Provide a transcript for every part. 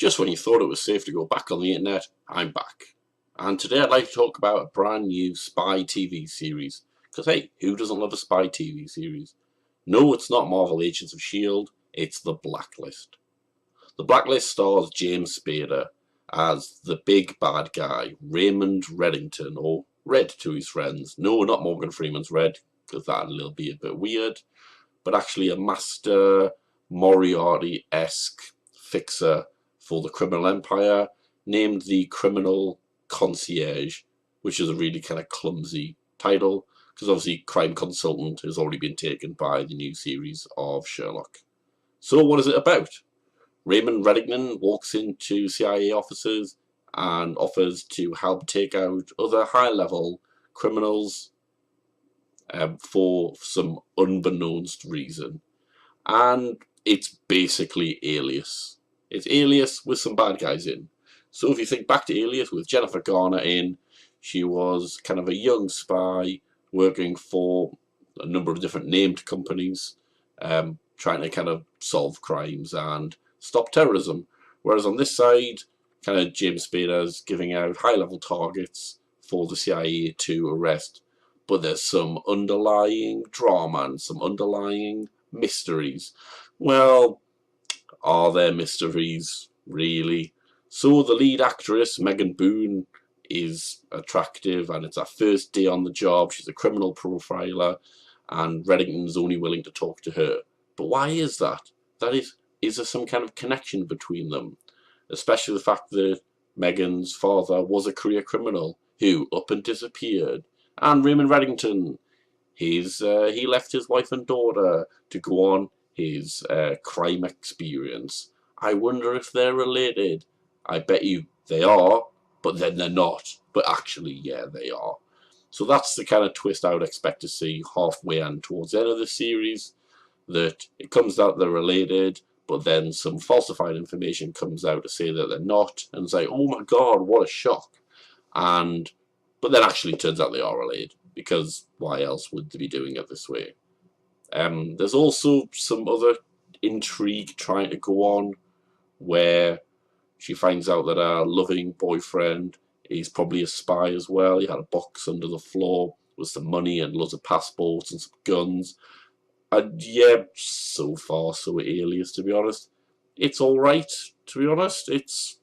Just when you thought it was safe to go back on the internet, I'm back. And today I'd like to talk about a brand new spy TV series. Because hey, who doesn't love a spy TV series? No, it's not Marvel Agents of S.H.I.E.L.D., it's The Blacklist. The Blacklist stars James Spader as the big bad guy, Raymond Reddington, or Red to his friends. No, not Morgan Freeman's Red, because that'll be a bit weird. But actually a master Moriarty-esque fixer for the criminal empire, named the Criminal Concierge, which is a really kind of clumsy title, because obviously crime consultant has already been taken by the new series of Sherlock. So what is it about? Raymond Reddington walks into CIA offices and offers to help take out other high-level criminals for some unbeknownst reason. And it's basically Alias. It's Alias with some bad guys in. So if you think back to Alias with Jennifer Garner in, she was kind of a young spy working for a number of different named companies, trying to kind of solve crimes and stop terrorism. Whereas on this side, kind of James Spader's giving out high-level targets for the CIA to arrest. But there's some underlying drama and some underlying mysteries. Well, are there mysteries, really? So the lead actress, Megan Boone, is attractive, and it's her first day on the job. She's a criminal profiler, and Reddington's only willing to talk to her. But why is that? Is there some kind of connection between them? Especially the fact that Megan's father was a career criminal who up and disappeared. And Raymond Reddington, he left his wife and daughter to go on his crime experience. I wonder if they're related. I bet you they are, but then they're not. But actually, yeah, they are. So that's the kind of twist I would expect to see halfway and towards the end of the series. That it comes out they're related, but then some falsified information comes out to say that they're not. And it's like, oh my god, what a shock. But then actually turns out they are related. Because why else would they be doing it this way? There's also some other intrigue trying to go on where she finds out that her loving boyfriend is probably a spy as well. He had a box under the floor with some money and loads of passports and some guns. And yeah, so far so Alias, to be honest. It's alright, to be honest. It's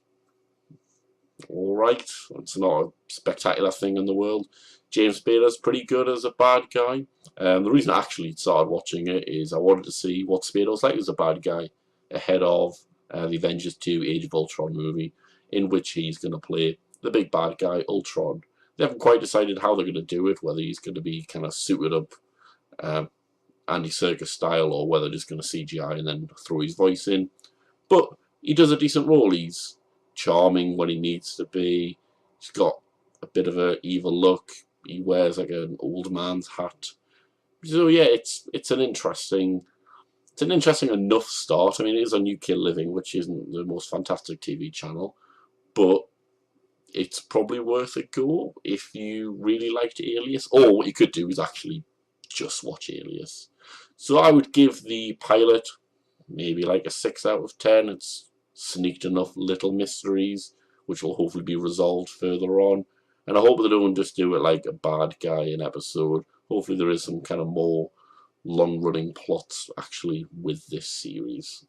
alright. It's not a spectacular thing in the world. James Spader's pretty good as a bad guy. The reason I actually started watching it is I wanted to see what Spader was like as a bad guy ahead of the Avengers 2 Age of Ultron movie, in which he's going to play the big bad guy, Ultron. They haven't quite decided how they're going to do it, whether he's going to be kind of suited up Andy Serkis style, or whether they're just going to CGI and then throw his voice in. But he does a decent role. He's charming when he needs to be. He's got a bit of an evil look. He wears like an old man's hat. So yeah, it's an interesting enough start. I mean, it is on UK Living, which isn't the most fantastic TV channel, but it's probably worth a go if you really liked Alias. Or what you could do is actually just watch Alias. So I would give the pilot maybe like a 6 out of 10. It's sneaked enough little mysteries, which will hopefully be resolved further on. And I hope they don't just do it like a bad guy in episode. Hopefully there is some kind of more long-running plots actually with this series.